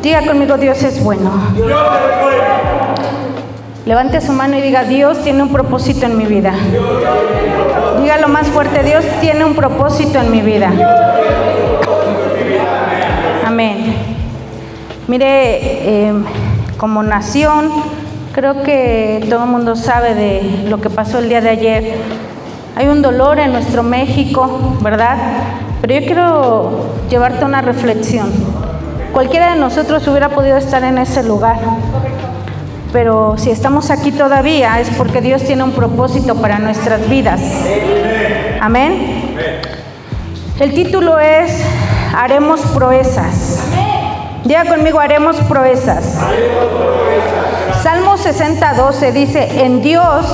Diga conmigo, Dios es bueno. Levante su mano y diga, Dios tiene un propósito en mi vida. Dígalo más fuerte, Dios tiene un propósito en mi vida. Amén. Mire, como nación, creo que todo el mundo sabe de lo que pasó el día de ayer. Hay un dolor en nuestro México, ¿verdad? Pero yo quiero llevarte a una reflexión. Cualquiera de nosotros hubiera podido estar en ese lugar, pero si estamos aquí todavía es porque Dios tiene un propósito para nuestras vidas. Amén. El título es Haremos proezas. Diga conmigo, haremos proezas. Salmo 60:12 dice, en Dios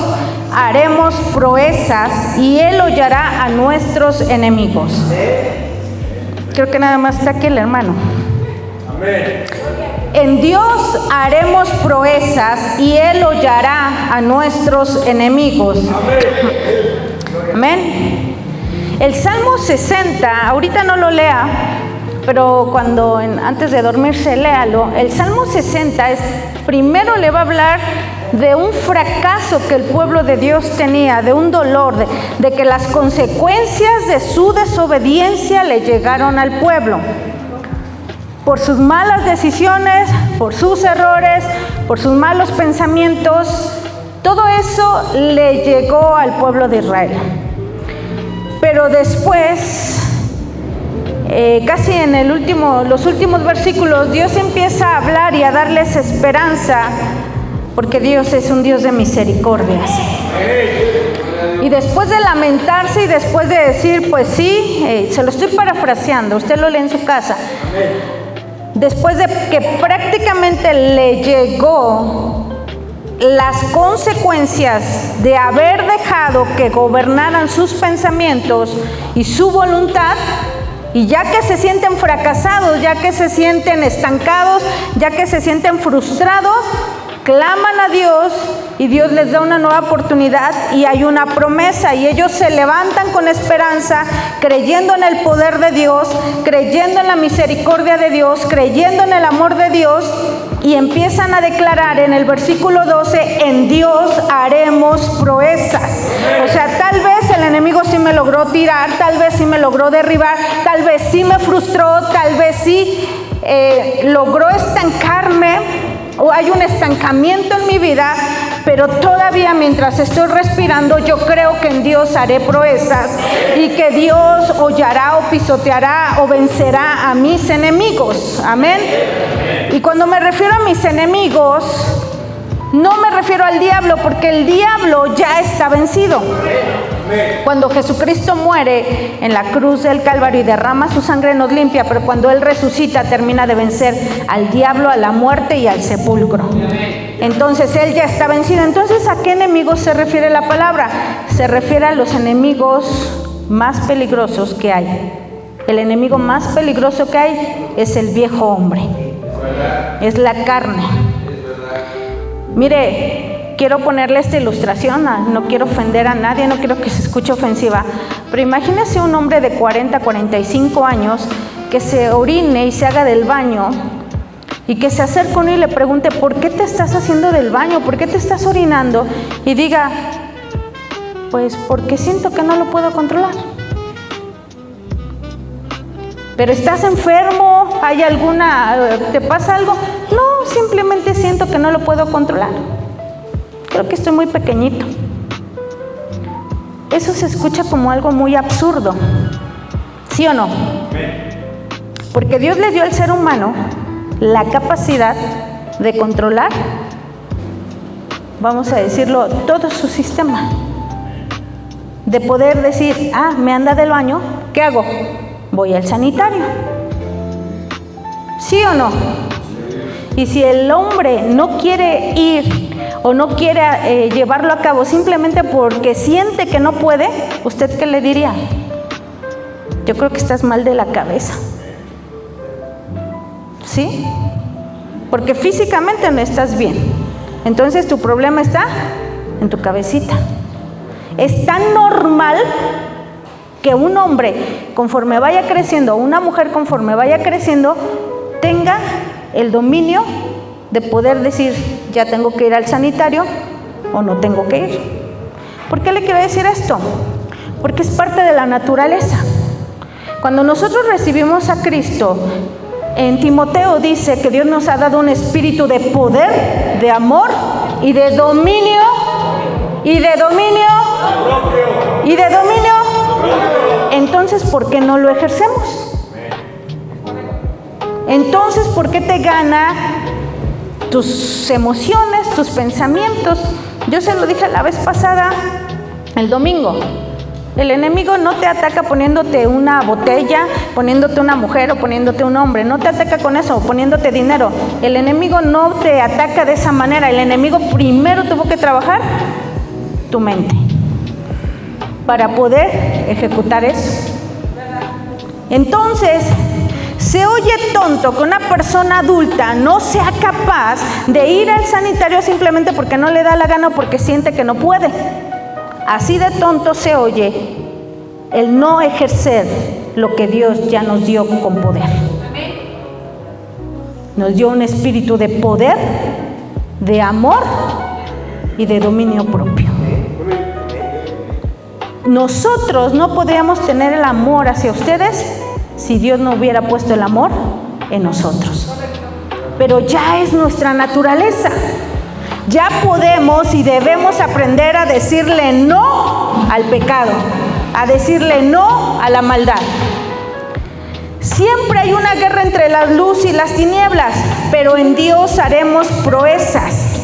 haremos proezas y Él hollará a nuestros enemigos. Creo que nada más está aquí el hermano. En Dios haremos proezas y Él hollará a nuestros enemigos. Amén. El Salmo 60, ahorita no lo lea, pero antes de dormirse, léalo. El Salmo 60 primero le va a hablar de un fracaso que el pueblo de Dios tenía, de un dolor, de que las consecuencias de su desobediencia le llegaron al pueblo. Por sus malas decisiones, por sus errores, por sus malos pensamientos, todo eso le llegó al pueblo de Israel. Pero después, casi en los últimos versículos, Dios empieza a hablar y a darles esperanza, porque Dios es un Dios de misericordias. Y después de lamentarse y después de decir, pues sí, se lo estoy parafraseando, usted lo lee en su casa. Después de que prácticamente le llegó las consecuencias de haber dejado que gobernaran sus pensamientos y su voluntad, y ya que se sienten fracasados, ya que se sienten estancados, ya que se sienten frustrados, claman a Dios y Dios les da una nueva oportunidad y hay una promesa y ellos se levantan con esperanza, creyendo en el poder de Dios, creyendo en la misericordia de Dios, creyendo en el amor de Dios, y empiezan a declarar en el versículo 12, en Dios haremos proezas. O sea, tal vez el enemigo sí me logró tirar, tal vez sí me logró derribar, tal vez sí me frustró, tal vez sí logró estancarme, o hay un estancamiento en mi vida, pero todavía mientras estoy respirando, yo creo que en Dios haré proezas y que Dios hollará o pisoteará o vencerá a mis enemigos. Amén. Y cuando me refiero a mis enemigos, no me refiero al diablo, porque el diablo ya está vencido. Cuando Jesucristo muere en la cruz del Calvario y derrama su sangre, nos limpia, pero cuando Él resucita termina de vencer al diablo, a la muerte y al sepulcro. Entonces Él ya está vencido. Entonces, ¿a qué enemigos se refiere la palabra? Se refiere a los enemigos más peligrosos que hay. El enemigo más peligroso que hay es el viejo hombre, es la carne. Mire, quiero ponerle esta ilustración, no quiero ofender a nadie, no quiero que se escuche ofensiva, pero imagínese un hombre de 40, 45 años que se orine y se haga del baño y que se acerque uno y le pregunte, ¿por qué te estás haciendo del baño? ¿Por qué te estás orinando? Y diga, pues porque siento que no lo puedo controlar. ¿Pero estás enfermo? ¿Hay te pasa algo? No, simplemente siento que no lo puedo controlar. Creo que estoy muy pequeñito. Eso se escucha como algo muy absurdo, ¿sí o no? Porque Dios le dio al ser humano la capacidad de controlar, vamos a decirlo, todo su sistema. De poder decir, me anda del baño, ¿qué hago? Voy al sanitario. ¿Sí o no? Y si el hombre no quiere ir o no quiere llevarlo a cabo simplemente porque siente que no puede, ¿usted qué le diría? Yo creo que estás mal de la cabeza. ¿Sí? Porque físicamente no estás bien. Entonces tu problema está en tu cabecita. Es tan normal que un hombre, conforme vaya creciendo, o una mujer conforme vaya creciendo, tenga el dominio de poder decir, ya tengo que ir al sanitario o no tengo que ir. ¿Por qué le quiero decir esto? Porque es parte de la naturaleza. Cuando nosotros recibimos a Cristo, en Timoteo dice que Dios nos ha dado un espíritu de poder, de amor y de dominio, Entonces, ¿por qué no lo ejercemos? Entonces, ¿por qué te gana tus emociones, tus pensamientos? Yo se lo dije la vez pasada, el domingo. El enemigo no te ataca poniéndote una botella, poniéndote una mujer o poniéndote un hombre. No te ataca con eso, poniéndote dinero. El enemigo no te ataca de esa manera. El enemigo primero tuvo que trabajar tu mente para poder ejecutar eso. Entonces, se oye tonto que una persona adulta no sea capaz de ir al sanitario simplemente porque no le da la gana o porque siente que no puede. Así de tonto se oye el no ejercer lo que Dios ya nos dio con poder. Nos dio un espíritu de poder, de amor y de dominio propio. Nosotros no podríamos tener el amor hacia ustedes si Dios no hubiera puesto el amor en nosotros. Pero ya es nuestra naturaleza. Ya podemos y debemos aprender a decirle no al pecado, a decirle no a la maldad. Siempre hay una guerra entre la luz y las tinieblas, pero en Dios haremos proezas.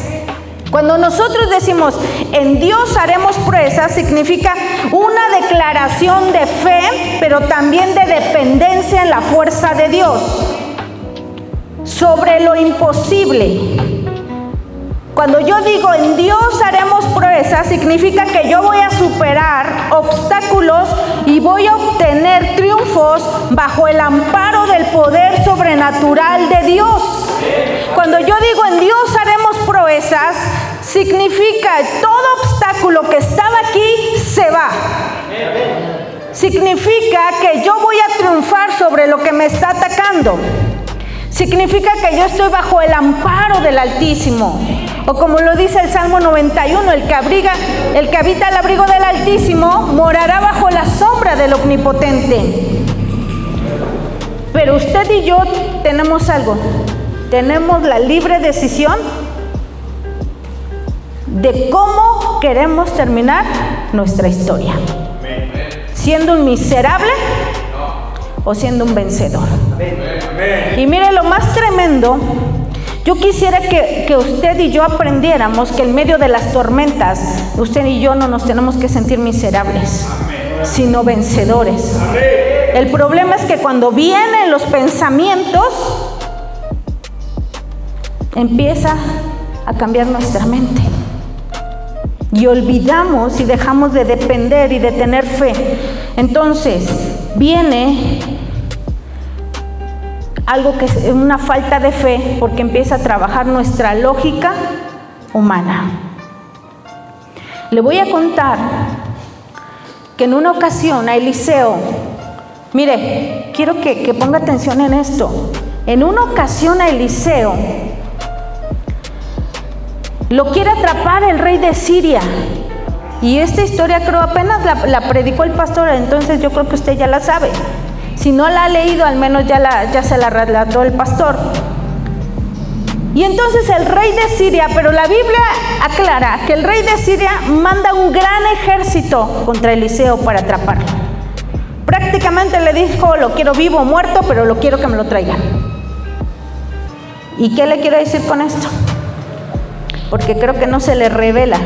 Cuando nosotros decimos en Dios haremos proezas, significa una declaración de fe, pero también de dependencia en la fuerza de Dios sobre lo imposible. Cuando yo digo en Dios haremos proezas, significa que yo voy a superar obstáculos y voy a obtener triunfos bajo el amparo del poder sobrenatural de Dios. Cuando yo digo en Dios haremos proezas, significa todo obstáculo que estaba aquí se va. Significa que yo voy a triunfar sobre lo que me está atacando. Significa que yo estoy bajo el amparo del Altísimo. O como lo dice el Salmo 91, el que habita al abrigo del Altísimo morará bajo la sombra del Omnipotente. Pero usted y yo tenemos algo. Tenemos la libre decisión de cómo queremos terminar nuestra historia. Siendo un miserable o siendo un vencedor. Y mire lo más tremendo. Yo quisiera que usted y yo aprendiéramos que en medio de las tormentas, usted y yo no nos tenemos que sentir miserables, sino vencedores. El problema es que cuando vienen los pensamientos, empieza a cambiar nuestra mente. Y olvidamos y dejamos de depender y de tener fe. Entonces, viene algo que es una falta de fe, porque empieza a trabajar nuestra lógica humana. Le voy a contar que en una ocasión a Eliseo, mire, quiero que ponga atención en esto. En una ocasión a Eliseo lo quiere atrapar el rey de Siria. Y esta historia creo apenas la predicó el pastor, entonces yo creo que usted ya la sabe. Si no la ha leído, al menos ya se la relató el pastor. Y entonces el rey de Siria, pero la Biblia aclara que el rey de Siria manda un gran ejército contra Eliseo para atraparlo. Prácticamente le dijo, lo quiero vivo o muerto, pero lo quiero que me lo traigan. ¿Y qué le quiero decir con esto? Porque creo que no se le revela.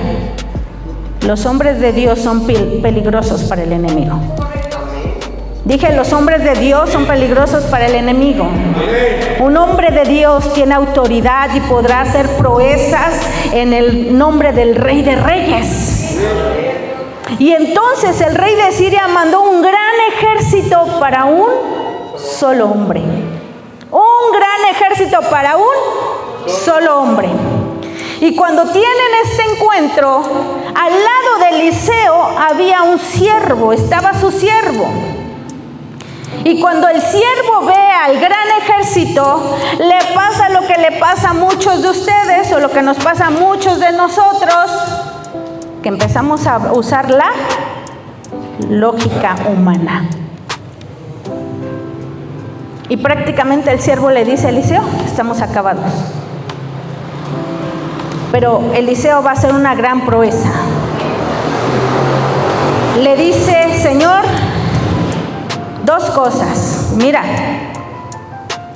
Los hombres de Dios son peligrosos para el enemigo. Dije, los hombres de Dios son peligrosos para el enemigo. Un hombre de Dios tiene autoridad y podrá hacer proezas en el nombre del Rey de Reyes. Y entonces el rey de Siria mandó un gran ejército para un solo hombre. Un gran ejército para un solo hombre. Y cuando tienen este encuentro, al lado de Eliseo había un siervo, estaba su siervo. Y cuando el siervo ve al gran ejército, le pasa lo que le pasa a muchos de ustedes o lo que nos pasa a muchos de nosotros, que empezamos a usar la lógica humana. Y prácticamente el siervo le dice a Eliseo, estamos acabados. Pero Eliseo va a hacer una gran proeza. Le dice, Señor, dos cosas, mira,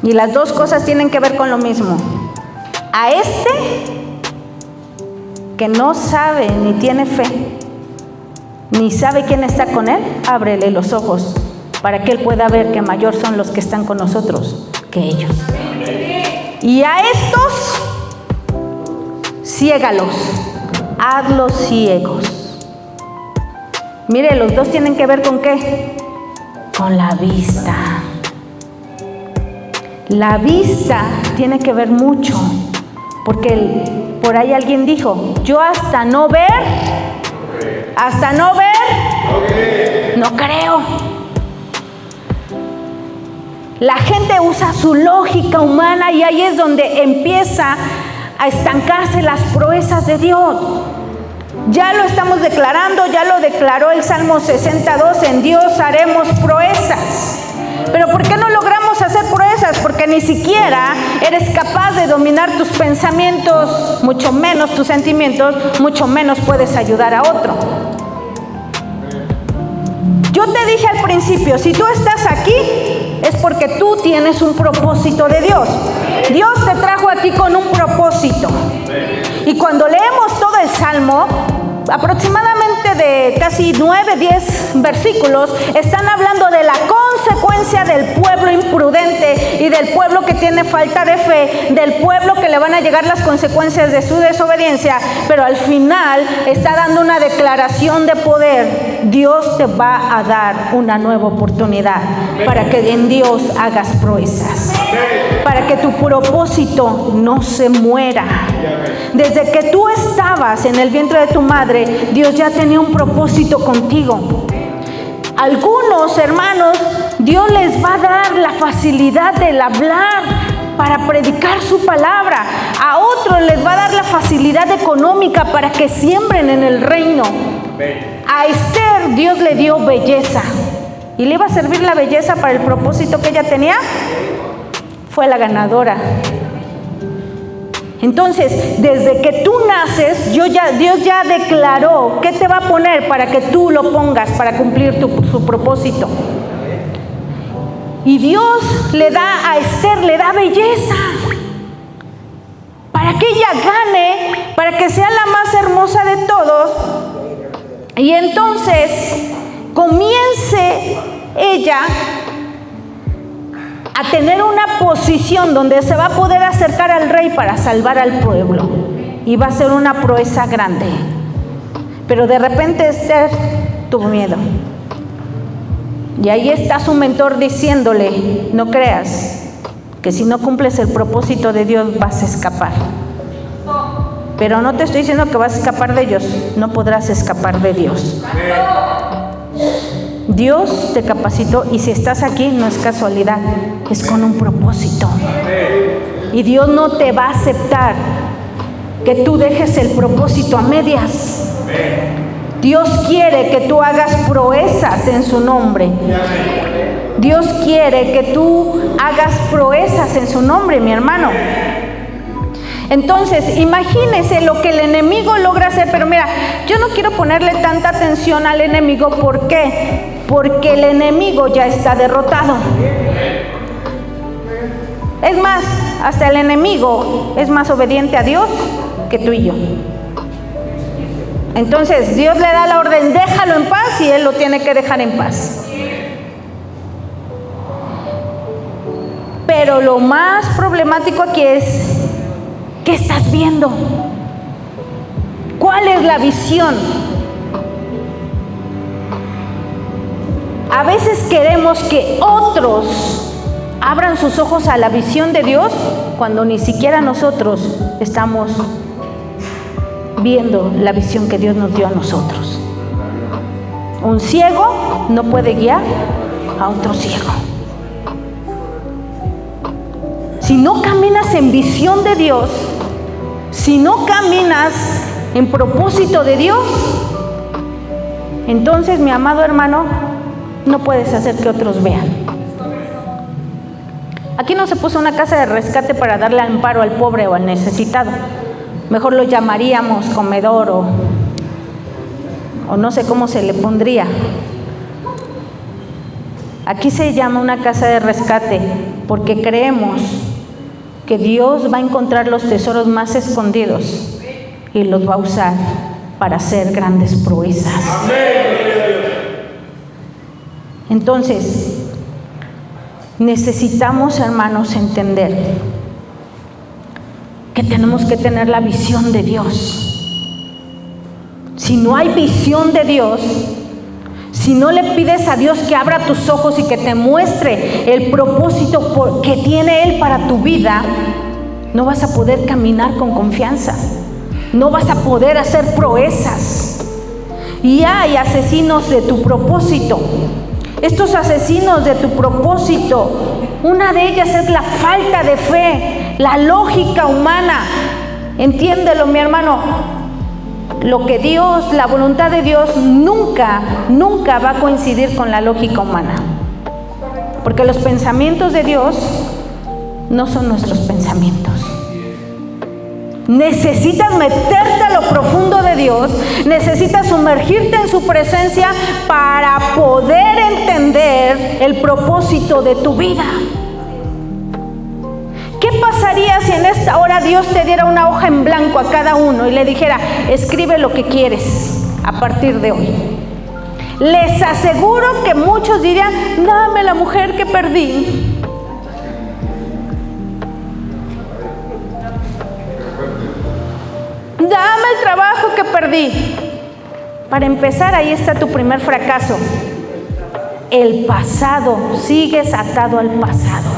y las dos cosas tienen que ver con lo mismo. A este que no sabe ni tiene fe, ni sabe quién está con él, ábrele los ojos para que él pueda ver que mayor son los que están con nosotros que ellos. Y a estos, ciégalos, hazlos ciegos. Mire, los dos tienen que ver con ¿qué? Con la vista. La vista tiene que ver mucho, porque por ahí alguien dijo, yo hasta no ver, no creo. La gente usa su lógica humana y ahí es donde empieza a estancarse las proezas de Dios. Ya lo estamos declarando, ya lo declaró el Salmo 62, en Dios haremos proezas. Pero ¿por qué no logramos hacer proezas? Porque ni siquiera eres capaz de dominar tus pensamientos, mucho menos tus sentimientos, mucho menos puedes ayudar a otro. Yo te dije al principio, si tú estás aquí, es porque tú tienes un propósito de Dios. Dios te trajo a ti con un propósito. Y cuando leemos todo el Salmo, aproximadamente de casi 9-10 versículos, están hablando de la consecuencia del pueblo imprudente y del pueblo que tiene falta de fe, del pueblo que le van a llegar las consecuencias de su desobediencia, pero al final está dando una declaración de poder. Dios te va a dar una nueva oportunidad para que en Dios hagas proezas, para que tu propósito no se muera. Desde que tú estabas en el vientre de tu madre, Dios ya tenía un propósito contigo. Algunos hermanos, Dios les va a dar la facilidad del hablar para predicar su palabra. A otros les va a dar la facilidad económica para que siembren en el reino. A Esther Dios le dio belleza. ¿Y le iba a servir la belleza para el propósito que ella tenía? Fue la ganadora. Entonces, desde que tú naces, Dios ya declaró qué te va a poner para que tú lo pongas para cumplir su propósito. Y Dios le da a Esther, le da belleza para que ella gane, para que sea la más hermosa de todos. Y entonces comience ella a tener una posición donde se va a poder acercar al rey para salvar al pueblo. Y va a ser una proeza grande. Pero de repente Esther tuvo miedo. Y ahí está su mentor diciéndole, no creas que si no cumples el propósito de Dios vas a escapar. Pero no te estoy diciendo que vas a escapar de ellos, no podrás escapar de Dios. Dios te capacitó y si estás aquí no es casualidad, es con un propósito. Y Dios no te va a aceptar que tú dejes el propósito a medias. Dios quiere que tú hagas proezas en su nombre. Dios quiere que tú hagas proezas en su nombre, mi hermano. Entonces, imagínese lo que el enemigo logra hacer, pero mira, yo no quiero ponerle tanta atención al enemigo. ¿Por qué? Porque el enemigo ya está derrotado. Es más, hasta el enemigo es más obediente a Dios que tú y yo. Entonces, Dios le da la orden, déjalo en paz, y él lo tiene que dejar en paz. Pero lo más problemático aquí es, ¿qué estás viendo? ¿Cuál es la visión? A veces queremos que otros abran sus ojos a la visión de Dios cuando ni siquiera nosotros estamos viendo la visión que Dios nos dio a nosotros. Un ciego no puede guiar a otro ciego. si no caminas en visión de Dios, si no caminas en propósito de Dios, entonces, mi amado hermano, no puedes hacer que otros vean. Aquí no se puso una casa de rescate para darle amparo al pobre o al necesitado. Mejor lo llamaríamos comedor o no sé cómo se le pondría. Aquí se llama una casa de rescate porque creemos que Dios va a encontrar los tesoros más escondidos y los va a usar para hacer grandes proezas. Entonces, necesitamos, hermanos, entender que tenemos que tener la visión de Dios. Si no hay visión de Dios, si no le pides a Dios que abra tus ojos y que te muestre el propósito que tiene Él para tu vida, no vas a poder caminar con confianza, no vas a poder hacer proezas. Y hay asesinos de tu propósito. Estos asesinos de tu propósito, una de ellas es la falta de fe, la lógica humana. Entiéndelo, mi hermano. Lo que Dios, la voluntad de Dios nunca va a coincidir con la lógica humana. Porque los pensamientos de Dios no son nuestros pensamientos. Necesitas meterte a lo profundo de Dios, necesitas sumergirte en su presencia para poder entender el propósito de tu vida. ¿Qué pasaría si en esta hora Dios te diera una hoja en blanco a cada uno y le dijera, escribe lo que quieres a partir de hoy? Les aseguro que muchos dirían, dame la mujer que perdí. Dame el trabajo que perdí. Para empezar, ahí está tu primer fracaso. El pasado, sigues atado al pasado.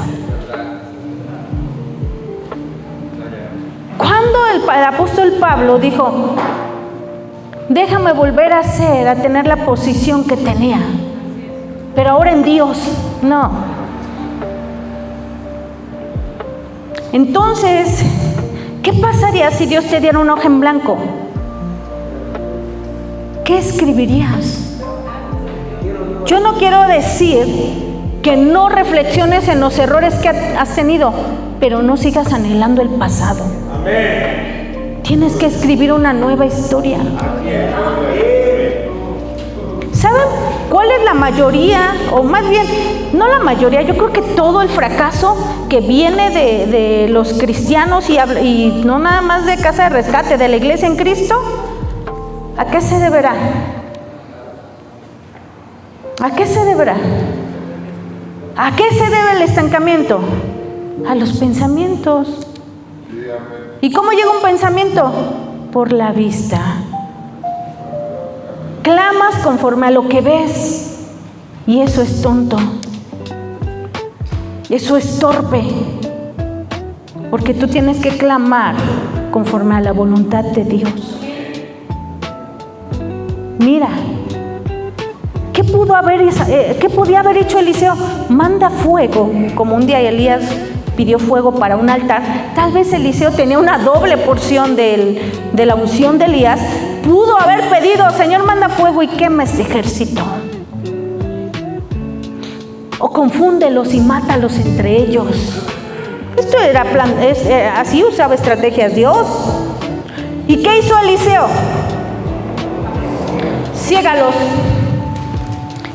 Cuando el apóstol Pablo dijo, déjame volver a tener la posición que tenía, pero ahora en Dios, no. Entonces, ¿qué pasaría si Dios te diera una hoja en blanco? ¿Qué escribirías? Yo no quiero decir que no reflexiones en los errores que has tenido, pero no sigas anhelando el pasado. Amén. Tienes que escribir una nueva historia. ¿Saben cuál es la mayoría? O más bien, no la mayoría, yo creo que todo el fracaso que viene de los cristianos y no nada más de Casa de Rescate, de la Iglesia en Cristo, ¿a qué se deberá? ¿A qué se deberá? ¿A qué se debe el estancamiento? A los pensamientos. ¿Y cómo llega un pensamiento? Por la vista. Clamas conforme a lo que ves, y eso es tonto. Eso es torpe, porque tú tienes que clamar conforme a la voluntad de Dios. Mira, ¿qué podía haber hecho Eliseo? Manda fuego, como un día Elías pidió fuego para un altar. Tal vez Eliseo tenía una doble porción de la unción de Elías. Pudo haber pedido, Señor, manda fuego y quema este ejército. O confúndelos y mátalos entre ellos. Esto era así usaba estrategias Dios. ¿Y qué hizo Eliseo? Ciégalos.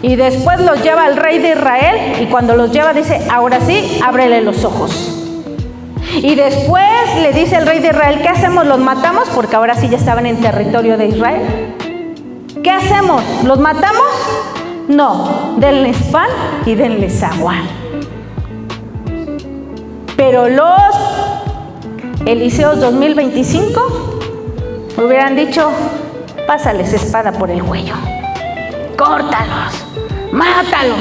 Y después los lleva al rey de Israel, y cuando los lleva dice, ahora sí, ábrele los ojos. Y después le dice el rey de Israel, ¿qué hacemos? ¿Los matamos? Porque ahora sí ya estaban en territorio de Israel. ¿Qué hacemos? ¿Los matamos? No, denles pan y denles agua. Pero los Eliseos 2025 hubieran dicho, pásales espada por el cuello, córtalos, mátalos,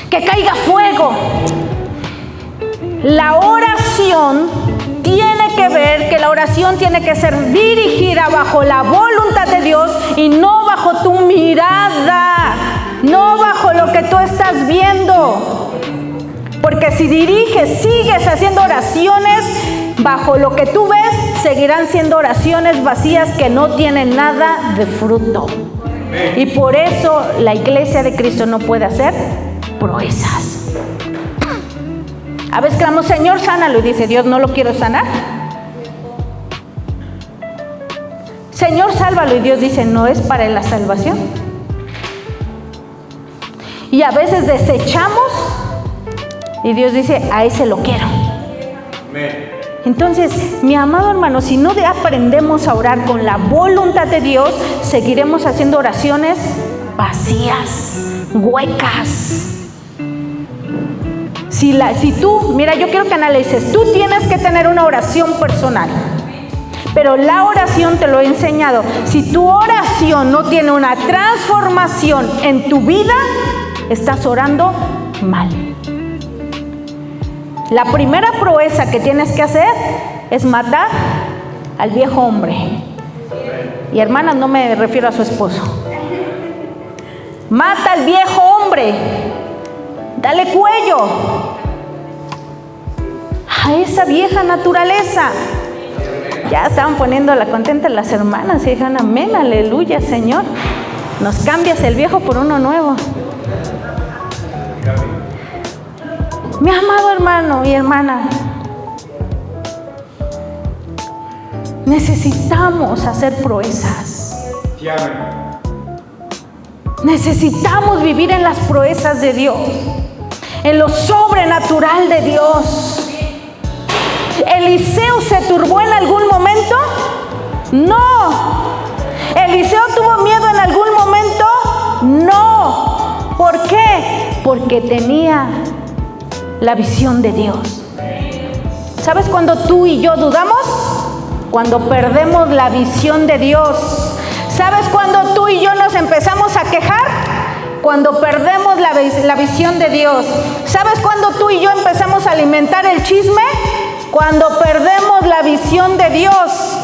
que caiga fuego. La oración tiene que ver, que la oración tiene que ser dirigida bajo la voluntad de Dios y no bajo tu mirada, no bajo lo que tú estás viendo. Porque si diriges, sigues haciendo oraciones bajo lo que tú ves, seguirán siendo oraciones vacías que no tienen nada de fruto. Y por eso la iglesia de Cristo no puede hacer proezas. A veces clamamos, Señor, sánalo, y dice Dios, no lo quiero sanar. Señor, sálvalo, y Dios dice, no es para la salvación. Y a veces desechamos y Dios dice, a ese lo quiero. Entonces, mi amado hermano, si no aprendemos a orar con la voluntad de Dios, seguiremos haciendo oraciones vacías, huecas. Si tú, mira, yo quiero que analices, tú tienes que tener una oración personal. Pero la oración, te lo he enseñado, si tu oración no tiene una transformación en tu vida, estás orando mal. La primera proeza que tienes que hacer es matar al viejo hombre. Y hermanas, no me refiero a su esposo. Mata al viejo hombre. Dale cuello a esa vieja naturaleza. Ya estaban poniendo la contenta las hermanas y dijeron, amén, aleluya, Señor. Nos cambias el viejo por uno nuevo. Mi amado hermano y hermana, necesitamos hacer proezas. Necesitamos vivir en las proezas de Dios, en lo sobrenatural de Dios. ¿Eliseo se turbó en algún momento? No. ¿Eliseo tuvo miedo en algún momento? No. ¿Por qué? Porque tenía la visión de Dios. ¿Sabes cuándo tú y yo dudamos? Cuando perdemos la visión de Dios. ¿Sabes cuándo tú y yo nos empezamos a quejar? Cuando perdemos la visión de Dios. ¿Sabes cuándo tú y yo empezamos a alimentar el chisme? Cuando perdemos la visión de Dios.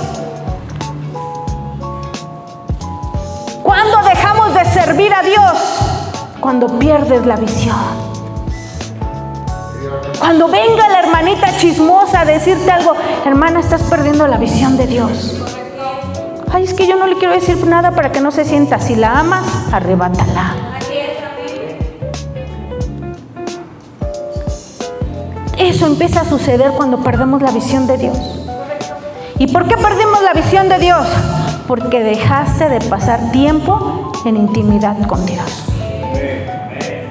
¿Cuándo dejamos de servir a Dios? Cuando pierdes la visión. Cuando venga la hermanita chismosa a decirte algo, hermana, estás perdiendo la visión de Dios. Ay, es que yo no le quiero decir nada para que no se sienta. Si la amas, arrebátala. Eso empieza a suceder cuando perdemos la visión de Dios. ¿Y por qué perdimos la visión de Dios? Porque dejaste de pasar tiempo en intimidad con Dios.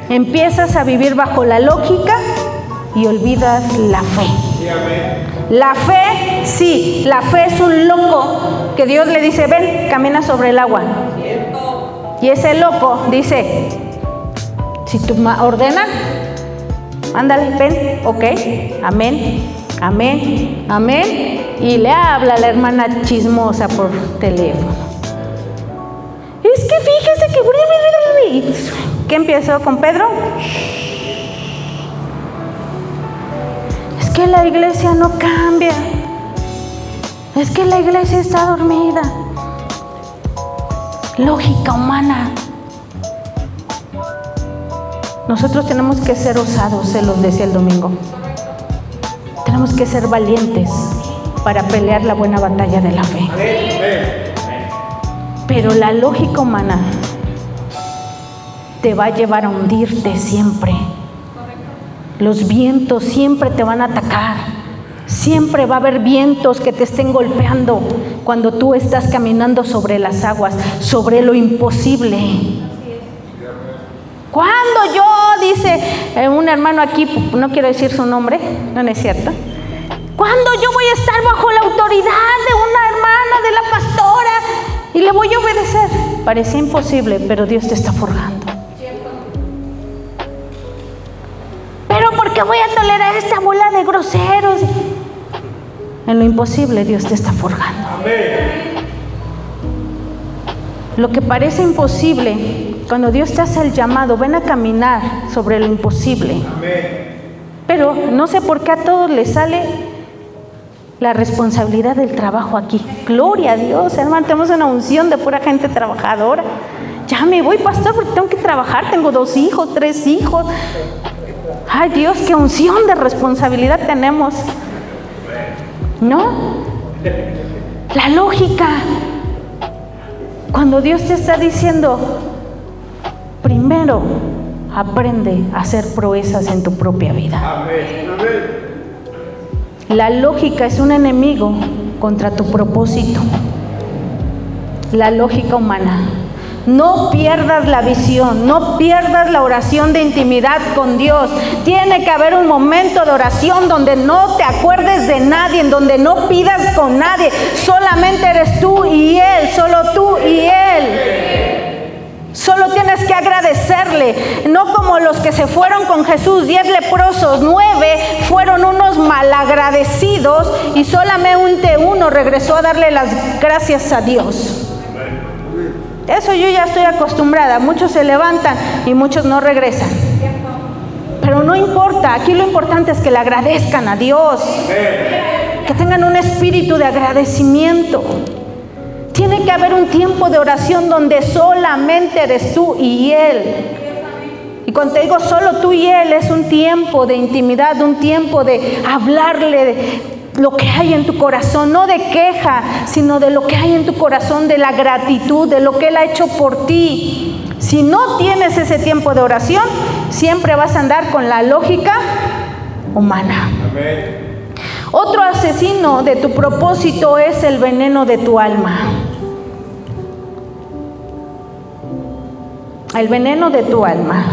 Empiezas a vivir bajo la lógica y olvidas la fe. La fe, sí, la fe es un loco que Dios le dice, ven, camina sobre el agua. Y ese loco dice, si tú ordenas, ándale, ven, ok, amén, amén, amén. Y le habla a la hermana chismosa por teléfono. Es que fíjese que... ¿Qué empezó con Pedro? Es que la iglesia no cambia. Es que la iglesia está dormida. Lógica humana. Nosotros tenemos que ser osados, se los decía el domingo. Tenemos que ser valientes para pelear la buena batalla de la fe. Pero la lógica humana te va a llevar a hundirte siempre. Los vientos siempre te van a atacar. Siempre va a haber vientos que te estén golpeando cuando tú estás caminando sobre las aguas, sobre lo imposible. Cuando yo, dice un hermano aquí, no quiero decir su nombre, no es cierto. ¿Cuándo yo voy a estar bajo la autoridad de una hermana, de la pastora, y le voy a obedecer? Parece imposible, pero Dios te está forjando. Pero ¿por qué voy a tolerar esta bola de groseros? En lo imposible Dios te está forjando. Lo que parece imposible, cuando Dios te hace el llamado, ven a caminar sobre lo imposible. Pero no sé por qué a todos les sale la responsabilidad del trabajo aquí. Gloria a Dios, hermano, tenemos una unción de pura gente trabajadora. Ya me voy, pastor, porque tengo que trabajar, tengo 2 hijos, 3 hijos. Ay Dios, qué unción de responsabilidad tenemos, ¿no? La lógica. Cuando Dios te está diciendo, primero aprende a hacer proezas en tu propia vida. La lógica es un enemigo contra tu propósito. La lógica humana. No pierdas la visión, no pierdas la oración de intimidad con Dios. Tiene que haber un momento de oración donde no te acuerdes de nadie, en donde no pidas con nadie. Solamente eres tú y Él, solo tú y Él. Solo tienes que agradecerle, no como los que se fueron con Jesús, 10 leprosos, 9 fueron unos malagradecidos y solamente uno regresó a darle las gracias a Dios. Eso yo ya estoy acostumbrada. Muchos se levantan y muchos no regresan. Pero no importa, aquí lo importante es que le agradezcan a Dios. Que tengan un espíritu de agradecimiento. Tiene que haber un tiempo de oración donde solamente eres tú y Él. Y cuando te digo solo tú y Él, es un tiempo de intimidad, un tiempo de hablarle de lo que hay en tu corazón, no de queja, sino de lo que hay en tu corazón, de la gratitud, de lo que Él ha hecho por ti. Si no tienes ese tiempo de oración, siempre vas a andar con la lógica humana. Amén. Otro asesino de tu propósito es el veneno de tu alma. El veneno de tu alma.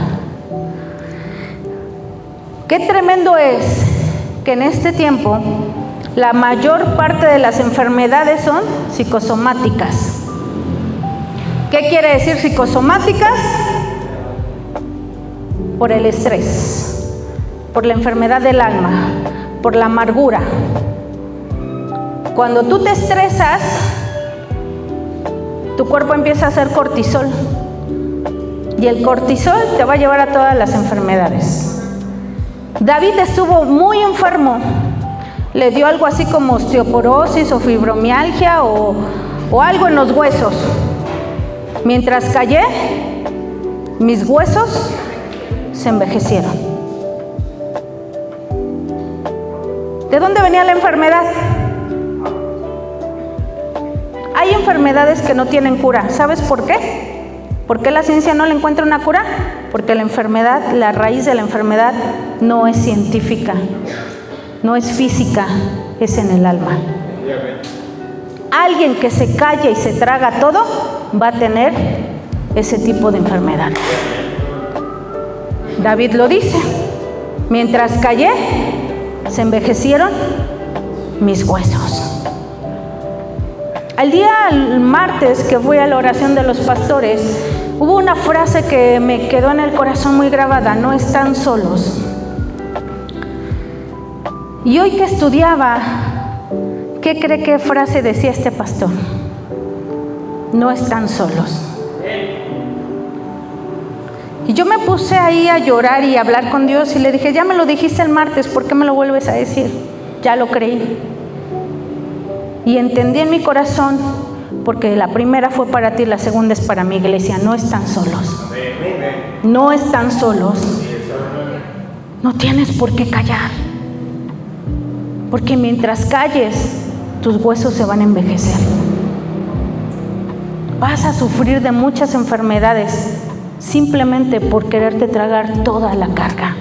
Qué tremendo es que en este tiempo la mayor parte de las enfermedades son psicosomáticas. ¿Qué quiere decir psicosomáticas? Por el estrés, por la enfermedad del alma, por la amargura. Cuando tú te estresas, tu cuerpo empieza a hacer cortisol. Y el cortisol te va a llevar a todas las enfermedades. David estuvo muy enfermo. Le dio algo así como osteoporosis o fibromialgia o algo en los huesos. Mientras callé, mis huesos se envejecieron. ¿De dónde venía la enfermedad? Hay enfermedades que no tienen cura. ¿Sabes por qué? ¿Por qué la ciencia no le encuentra una cura? Porque la enfermedad, la raíz de la enfermedad no es científica. No es física, es en el alma. Alguien que se calla y se traga todo va a tener ese tipo de enfermedad. David lo dice: mientras callé, se envejecieron mis huesos. El martes que fui a la oración de los pastores, hubo una frase que me quedó en el corazón muy grabada: no están solos. Y hoy que estudiaba, ¿qué cree que frase decía este pastor? No están solos. Y yo me puse ahí a llorar y a hablar con Dios y le dije: ya me lo dijiste el martes, ¿por qué me lo vuelves a decir? Ya lo creí. Y entendí en mi corazón, porque la primera fue para ti, la segunda es para mi iglesia. No están solos. No están solos. No tienes por qué callar. Porque mientras calles, tus huesos se van a envejecer. Vas a sufrir de muchas enfermedades simplemente por quererte tragar toda la carga.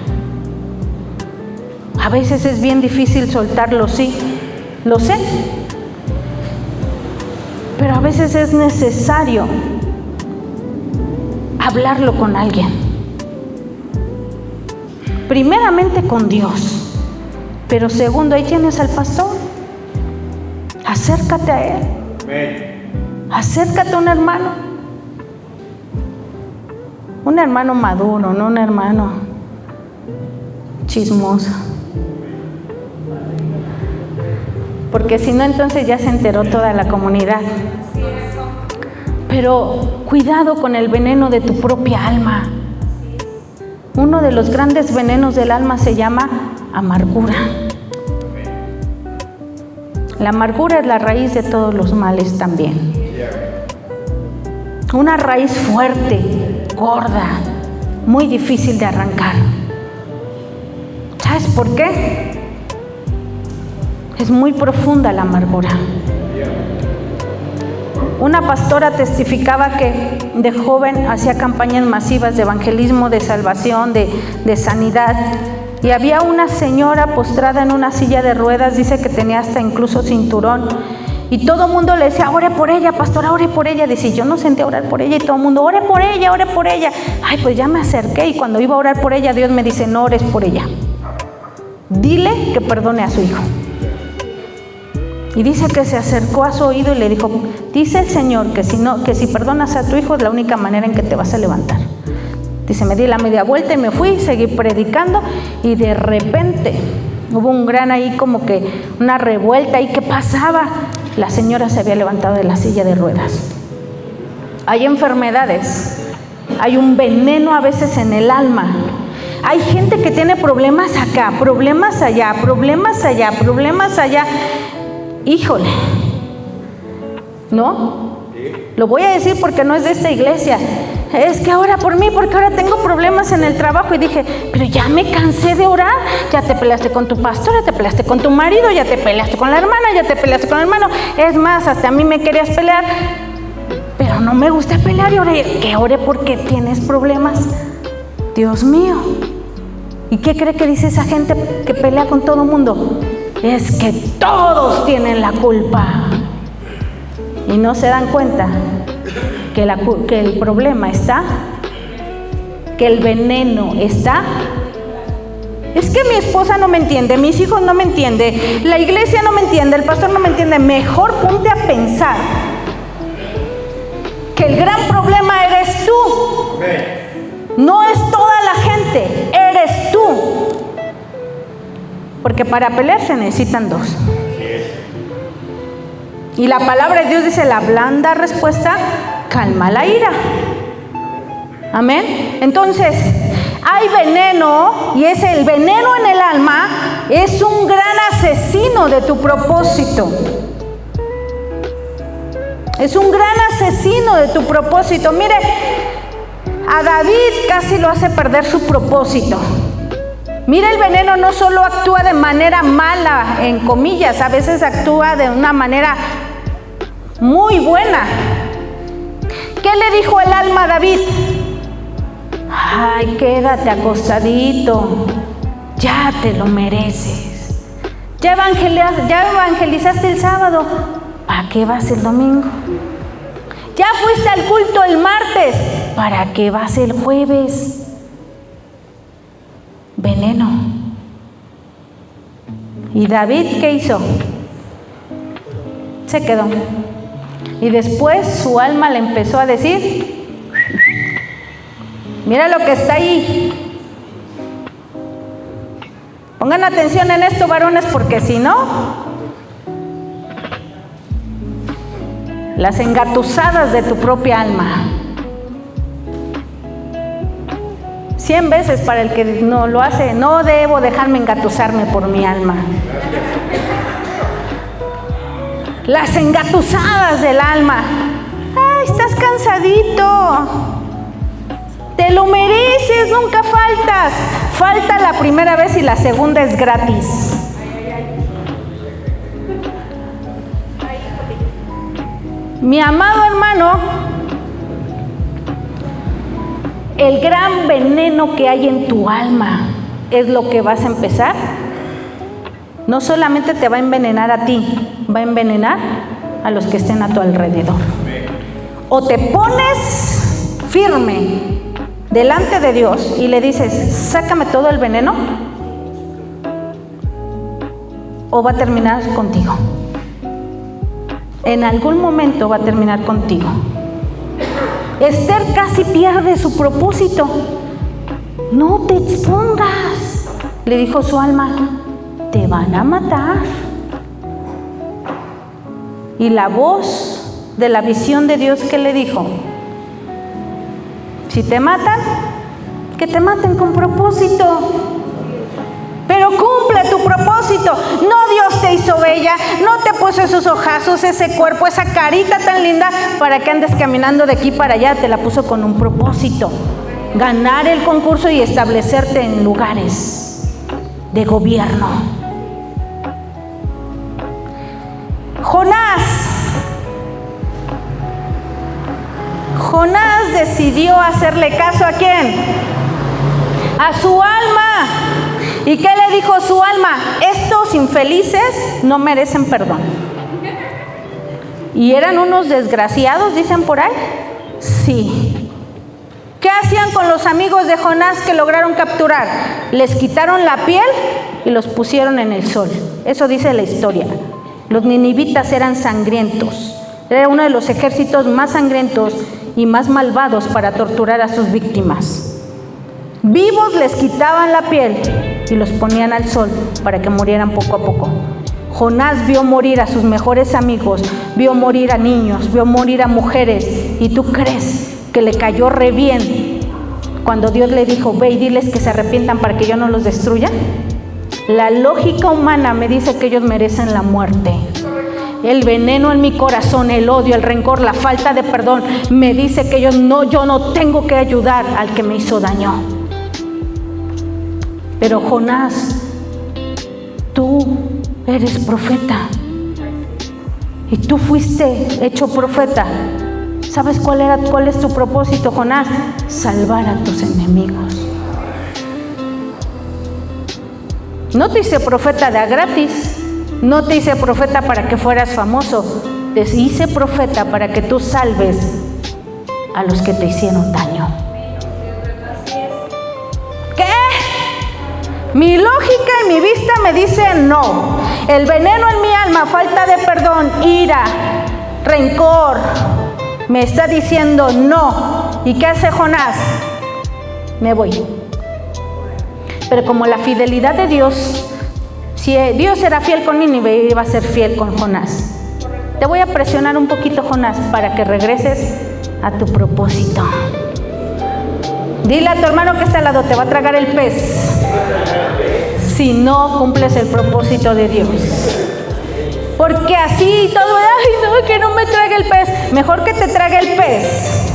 A veces es bien difícil soltarlo, sí, lo sé. Pero a veces es necesario hablarlo con alguien. Primeramente con Dios. Pero segundo, ahí tienes al pastor. Acércate a él. Acércate a un hermano. Un hermano maduro, no un hermano chismoso. Porque si no, entonces ya se enteró toda la comunidad. Pero cuidado con el veneno de tu propia alma. Uno de los grandes venenos del alma se llama amargura. La amargura es la raíz de todos los males también. Una raíz fuerte, gorda, muy difícil de arrancar. ¿Sabes por qué? Es muy profunda la amargura. Una pastora testificaba que de joven hacía campañas masivas de evangelismo, de salvación, de sanidad. Y había una señora postrada en una silla de ruedas, dice que tenía hasta incluso cinturón. Y todo el mundo le decía, ore por ella, pastora, ore por ella. Dice, yo no sentía orar por ella, y todo el mundo, ore por ella, ore por ella. Ay, pues ya me acerqué, y cuando iba a orar por ella, Dios me dice, no ores por ella. Dile que perdone a su hijo. Y dice que se acercó a su oído y le dijo, dice el Señor que si perdonas a tu hijo es la única manera en que te vas a levantar. Dice, me di la media vuelta y me fui, seguí predicando, y de repente hubo un gran ahí, como que una revuelta ahí. ¿Qué pasaba? La señora se había levantado de la silla de ruedas. Hay enfermedades, hay un veneno a veces en el alma. Hay gente que tiene problemas acá, problemas allá, problemas allá, problemas allá. Híjole, ¿no? Lo voy a decir porque no es de esta iglesia. Es que ora por mí porque ahora tengo problemas en el trabajo. Y dije, pero ya me cansé de orar. Ya te peleaste con tu pastor, ya te peleaste con tu marido, ya te peleaste con la hermana, ya te peleaste con el hermano. Es más, hasta a mí me querías pelear. Pero no me gusta pelear. Y oré, que ore porque tienes problemas. Dios mío. ¿Y qué cree que dice esa gente que pelea con todo el mundo? Es que todos tienen la culpa. Y no se dan cuenta que el problema está, que el veneno está. Es que mi esposa no me entiende, mis hijos no me entienden, la iglesia no me entiende, el pastor no me entiende. Mejor ponte a pensar que el gran problema eres tú. No es toda la gente, eres tú. Porque para pelear se necesitan dos. Y la palabra de Dios dice, la blanda respuesta calma la ira. Amén. Entonces, hay veneno, y es el veneno en el alma, es un gran asesino de tu propósito. Es un gran asesino de tu propósito. Mire, a David casi lo hace perder su propósito. Mira, el veneno no solo actúa de manera mala, en comillas, a veces actúa de una manera muy buena. ¿Qué le dijo el alma a David? Ay, quédate acostadito, ya te lo mereces. Ya evangelizaste el sábado, ¿para qué vas el domingo? Ya fuiste al culto el martes, ¿para qué vas el jueves? Veneno. ¿Y David qué hizo? Se quedó. Y después su alma le empezó a decir, mira lo que está ahí. Pongan atención en esto, varones, porque si no, las engatusadas de tu propia alma. 100 veces para el que no lo hace, no debo dejarme engatusarme por mi alma. Las engatusadas del alma. Ay, estás cansadito. Te lo mereces, nunca faltas. Falta la primera vez y la segunda es gratis. Mi amado hermano, el gran veneno que hay en tu alma es lo que vas a empezar. No solamente te va a envenenar a ti, va a envenenar a los que estén a tu alrededor. O te pones firme delante de Dios y le dices, sácame todo el veneno, o va a terminar contigo. En algún momento va a terminar contigo. Esther casi pierde su propósito. No te expongas, le dijo su alma, te van a matar. Y la voz de la visión de Dios, ¿qué le dijo? Si te matan, que te maten con propósito. Pero cumple tu propósito. No, Dios te hizo bella, no te puso esos ojazos, ese cuerpo, esa carita tan linda para que andes caminando de aquí para allá. Te la puso con un propósito: ganar el concurso y establecerte en lugares. de gobierno. Jonás decidió hacerle caso ¿a quién? A su alma. ¿Y qué le dijo su alma? Estos infelices no merecen perdón. ¿Y eran unos desgraciados, dicen por ahí? Sí. ¿Qué hacían con los amigos de Jonás que lograron capturar? Les quitaron la piel y los pusieron en el sol. Eso dice la historia. Los ninivitas eran sangrientos. Era uno de los ejércitos más sangrientos y más malvados para torturar a sus víctimas. Vivos les quitaban la piel y los ponían al sol para que murieran poco a poco. Jonás vio morir a sus mejores amigos, vio morir a niños, vio morir a mujeres. ¿Y tú crees que le cayó re bien cuando Dios le dijo, ve y diles que se arrepientan para que yo no los destruya? La lógica humana me dice que ellos merecen la muerte. El veneno en mi corazón, el odio, el rencor, la falta de perdón, me dice que yo no tengo que ayudar al que me hizo daño. Pero Jonás, tú eres profeta. Y tú fuiste hecho profeta. ¿Sabes cuál es tu propósito, Jonás? Salvar a tus enemigos. No te hice profeta de a gratis. No te hice profeta para que fueras famoso. Te hice profeta para que tú salves a los que te hicieron daño. ¿Qué? Mi lógica y mi vista me dicen no. El veneno en mi alma, falta de perdón, ira, rencor, me está diciendo no. ¿Y qué hace Jonás? Me voy. Pero como la fidelidad de Dios, si Dios era fiel con Nínive, iba a ser fiel con Jonás. Te voy a presionar un poquito, Jonás, para que regreses a tu propósito. Dile a tu hermano que está al lado, te va a tragar el pez si no cumples el propósito de Dios. Porque así todo, ay no, que no me trague el pez. Mejor que te trague el pez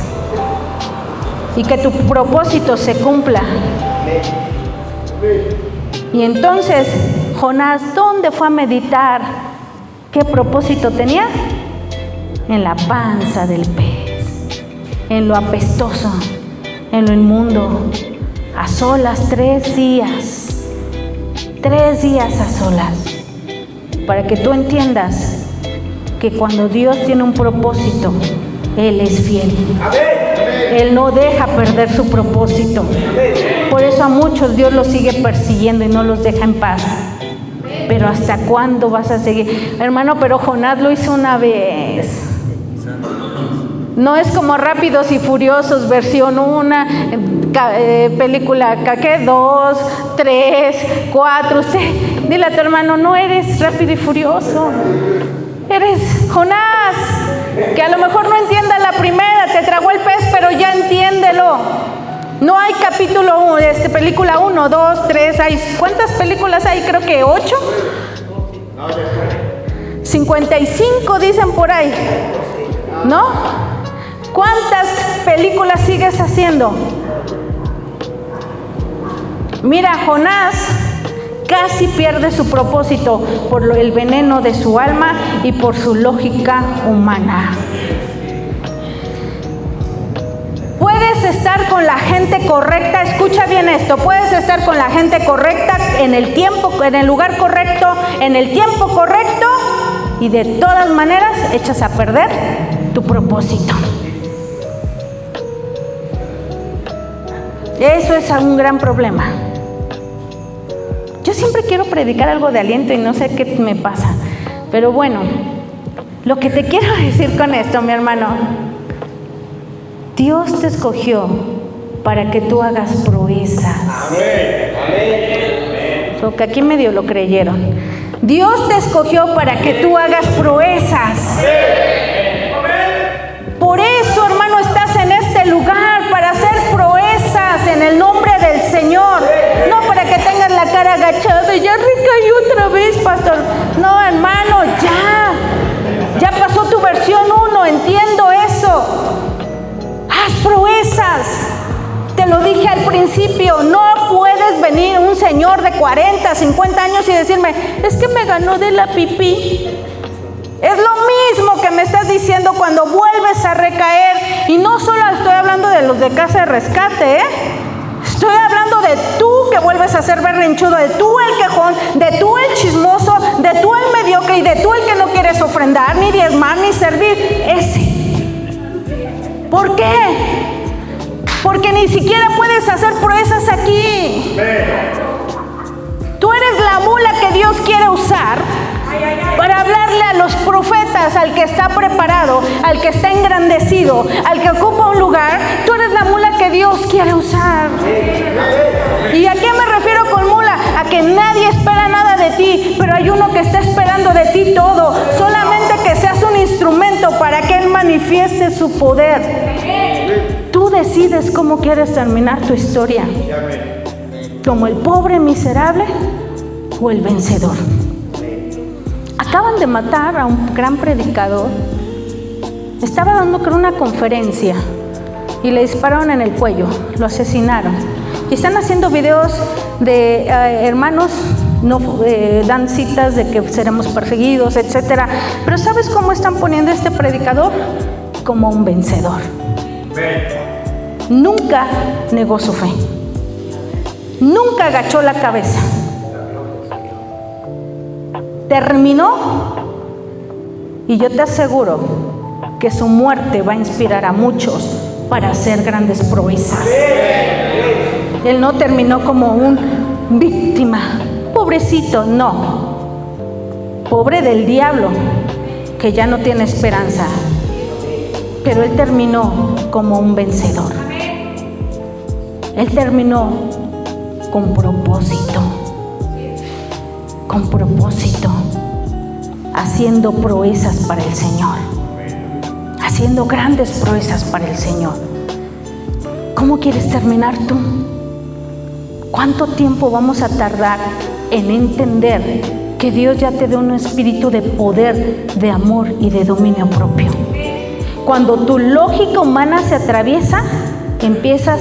y que tu propósito se cumpla. Y entonces Jonás, ¿dónde fue a meditar? ¿Qué propósito tenía? En la panza del pez, en lo apestoso, en lo inmundo, a solas 3 días. 3 días a solas, para que tú entiendas que cuando Dios tiene un propósito, Él es fiel. Él no deja perder su propósito. Por eso a muchos Dios los sigue persiguiendo y no los deja en paz. Pero ¿hasta cuándo vas a seguir? Hermano, pero Jonás lo hizo una vez. No es como Rápidos y Furiosos, versión 1, película, ¿qué? 2, 3, 4. Usted, dile a tu hermano, no eres Rápido y Furioso. Eres Jonás, que a lo mejor no entienda la primera, te tragó el pez, pero ya entiéndelo. No hay capítulo 1, película 1, 2, 3, hay, ¿cuántas películas hay? Creo que 8. 55 dicen por ahí, ¿no? ¿Cuántas películas sigues haciendo? Mira, Jonás casi pierde su propósito por el veneno de su alma y por su lógica humana. Puedes estar con la gente correcta, escucha bien esto, puedes estar con la gente correcta en el tiempo, en el lugar correcto, en el tiempo correcto, y de todas maneras echas a perder tu propósito. Eso es un gran problema. Yo siempre quiero predicar algo de aliento y no sé qué me pasa. Pero bueno, lo que te quiero decir con esto, mi hermano, Dios te escogió para que tú hagas proezas. Porque aquí medio lo creyeron. Dios te escogió para que tú hagas proezas. Por eso, hermano, estás en este lugar, para hacer proezas en el nombre del Señor. No para que tengas la cara agachada y ya recaí otra vez, pastor. No, hermano, ya pasó tu versión 1, entiendo eso. Haz proezas. Te lo dije al principio, no puedes venir un Señor señor de 40, 50 años y decirme, es que me ganó de la pipí. Es lo mismo que me estás diciendo cuando vuelves a recaer. Y no solo estoy hablando de los de casa de rescate, estoy hablando de tú que vuelves a ser berrinchudo, de tú el quejón, de tú el chismoso, de tú el mediocre y de tú el que no quieres ofrendar, ni diezmar, ni servir. Ese. ¿Por qué? Porque ni siquiera puedes hacer proezas aquí. Tú eres la mula que Dios quiere usar para hablarle a los profetas, al que está preparado, al que está engrandecido, al que ocupa un lugar. Tú eres la mula que Dios quiere usar. ¿Y a qué me refiero con mula? A que nadie espera nada de ti, pero hay uno que está esperando de ti todo. Solamente que seas un instrumento para que Él manifieste su poder. Tú decides cómo quieres terminar tu historia. Como el pobre miserable o el vencedor. Acaban de matar a un gran predicador. Estaba dando, creo, una conferencia y le dispararon en el cuello, lo asesinaron. Y están haciendo videos de hermanos, no dan citas de que seremos perseguidos, etcétera. Pero ¿sabes cómo están poniendo a este predicador? Como un vencedor. Nunca negó su fe. Nunca agachó la cabeza. Terminó, y yo te aseguro que su muerte va a inspirar a muchos para hacer grandes proezas. Él no terminó como un víctima, pobrecito, no. Pobre del diablo, que ya no tiene esperanza. Pero él terminó como un vencedor. Él terminó con propósito. Con propósito, haciendo proezas para el Señor, haciendo grandes proezas para el Señor. ¿Cómo quieres terminar tú? ¿Cuánto tiempo vamos a tardar en entender que Dios ya te da un espíritu de poder, de amor y de dominio propio? Cuando tu lógica humana se atraviesa, empiezas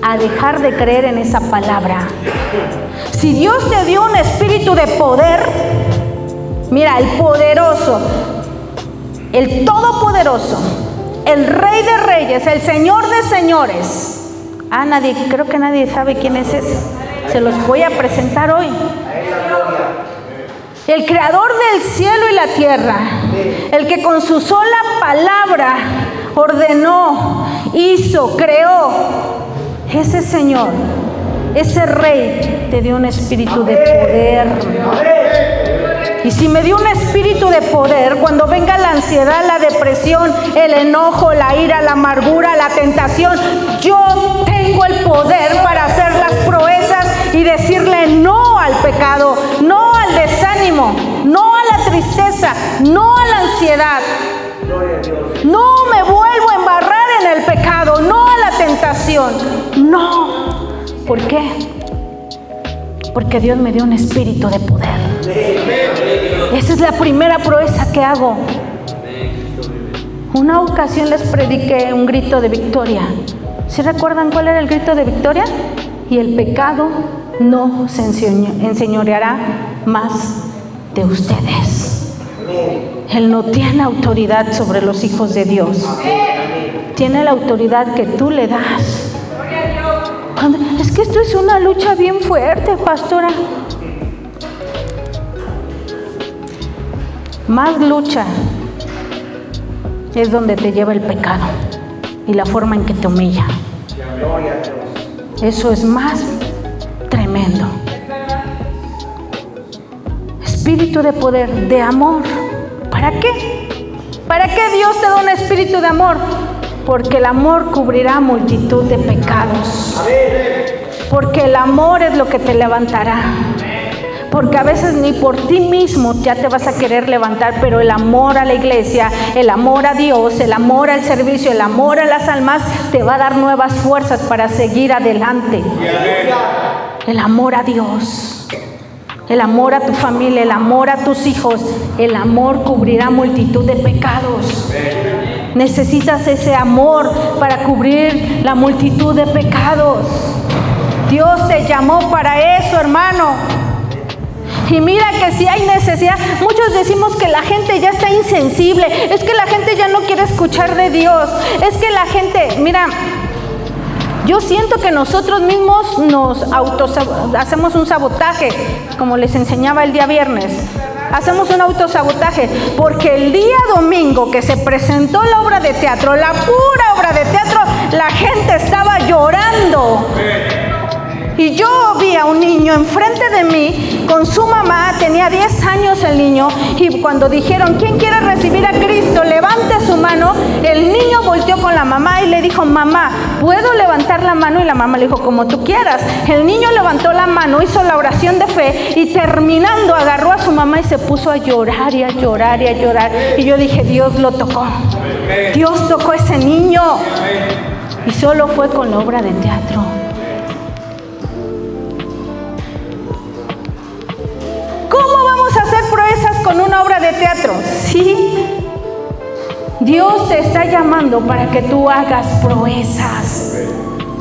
a dejar de creer en esa palabra. Si Dios te dio un espíritu de poder, mira, el poderoso, el todopoderoso, el rey de reyes, el señor de señores. Creo que nadie sabe quién es ese. Se los voy a presentar hoy. El creador del cielo y la tierra, el que con su sola palabra ordenó, hizo, creó. Ese Señor, ese Rey te dio un espíritu de poder. Y si me dio un espíritu de poder, cuando venga la ansiedad, la depresión, el enojo, la ira, la amargura, la tentación, yo tengo el poder para hacer las proezas y decirle no al pecado, no al desánimo, no a la tristeza, no a la ansiedad. No me vuelvo a embarrar en el pecado, no a la tentación. No. ¿Por qué? Porque Dios me dio un espíritu de poder. Esa es la primera proeza que hago. Una ocasión les prediqué un grito de victoria. ¿Sí recuerdan cuál era el grito de victoria? Y el pecado no se enseñoreará más de ustedes. Él no tiene autoridad sobre los hijos de Dios. Tiene la autoridad que tú le das. Es que esto es una lucha bien fuerte, pastora. Más lucha es donde te lleva el pecado y la forma en que te humilla. Eso es más tremendo. Espíritu de poder, de amor. ¿Para qué? ¿Para qué Dios te da un espíritu de amor? Porque el amor cubrirá multitud de pecados. Porque el amor es lo que te levantará. Porque a veces ni por ti mismo ya te vas a querer levantar, pero el amor a la iglesia, el amor a Dios, el amor al servicio, el amor a las almas te va a dar nuevas fuerzas para seguir adelante. El amor a Dios, el amor a tu familia, el amor a tus hijos, el amor cubrirá multitud de pecados. Necesitas ese amor para cubrir la multitud de pecados. Dios te llamó para eso, hermano. Y mira que si hay necesidad, muchos decimos que la gente ya está insensible, es que la gente ya no quiere escuchar de Dios, es que la gente, mira, yo siento que nosotros mismos hacemos un sabotaje, como les enseñaba el día viernes. Hacemos un autosabotaje, porque el día domingo que se presentó la obra de teatro, la pura obra de teatro, la gente estaba llorando. Y yo vi a un niño enfrente de mí con su mamá, tenía 10 años el niño, y cuando dijeron, ¿quién quiere recibir a Cristo? Levante su mano. El niño volteó con la mamá y le dijo, mamá, ¿puedo levantar la mano? Y la mamá le dijo, como tú quieras. El niño levantó la mano, hizo la oración de fe y terminando agarró a su mamá y se puso a llorar y a llorar y a llorar. Y yo dije, Dios lo tocó. Dios tocó a ese niño. Y solo fue con la obra de teatro. ¿Cómo vamos a hacer proezas con una obra de teatro? Sí, Dios te está llamando para que tú hagas proezas.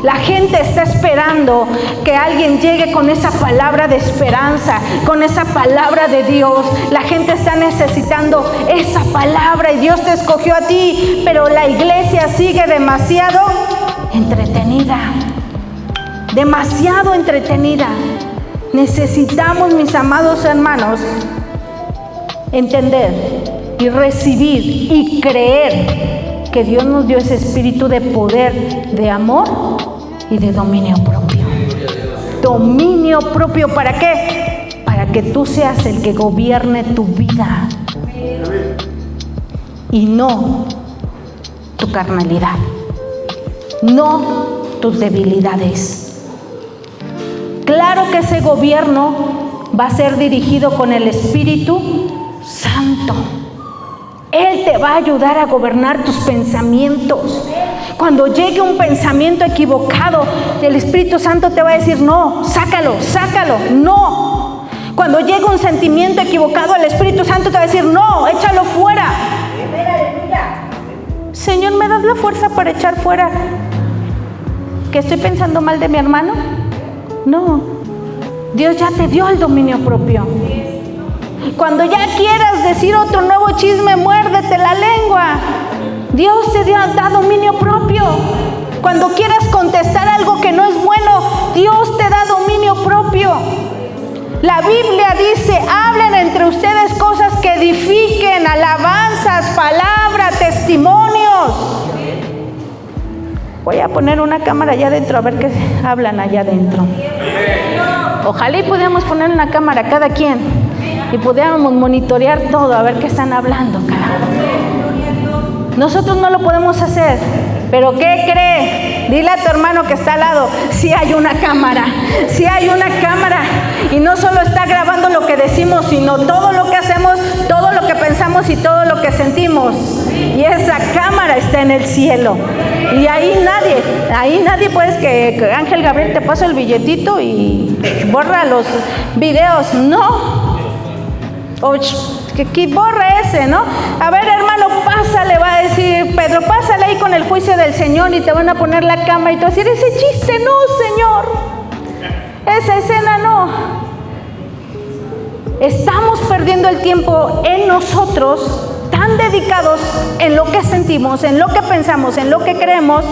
La gente está esperando que alguien llegue con esa palabra de esperanza, con esa palabra de Dios. La gente está necesitando esa palabra y Dios te escogió a ti, pero la iglesia sigue demasiado entretenida. Demasiado entretenida. Necesitamos, mis amados hermanos, entender y recibir y creer que Dios nos dio ese espíritu de poder, de amor y de dominio propio. Dominio propio, ¿para qué? Para que tú seas el que gobierne tu vida y no tu carnalidad, no tus debilidades. Claro que ese gobierno va a ser dirigido con el Espíritu Santo. Él te va a ayudar a gobernar tus pensamientos. Cuando llegue un pensamiento equivocado, el Espíritu Santo te va a decir, no, sácalo, sácalo, no. Cuando llegue un sentimiento equivocado, el Espíritu Santo te va a decir, no, échalo fuera. Señor, ¿me das la fuerza para echar fuera que estoy pensando mal de mi hermano? No, Dios ya te dio el dominio propio. Cuando ya quieras decir otro nuevo chisme, muérdete la lengua. Dios te da dominio propio. Cuando quieras contestar algo que no es bueno, Dios te da dominio propio. La Biblia dice, hablen entre ustedes cosas que edifiquen, alabanzas, palabras, testimonios. Voy a poner una cámara allá adentro a ver qué hablan allá adentro. Ojalá y pudiéramos poner una cámara cada quien y pudiéramos monitorear todo, a ver qué están hablando cada uno. Nosotros no lo podemos hacer, pero ¿qué cree? Dile a tu hermano que está al lado, sí hay una cámara, sí hay una cámara, y no solo está grabando lo que decimos, sino todo lo que hacemos, todo lo que pensamos y todo lo que sentimos. Y esa cámara está en el cielo. Y ahí nadie puedes que Ángel Gabriel te pase el billetito y borra los videos, no. O que borra ese, ¿no? A ver, hermano, pásale, va a decir Pedro, pásale ahí con el juicio del Señor y te van a poner la cámara y te vas a decir, ese chiste no, Señor. Esa escena no. Estamos perdiendo el tiempo en nosotros, tan dedicados en lo que sentimos, en lo que pensamos, en lo que creemos,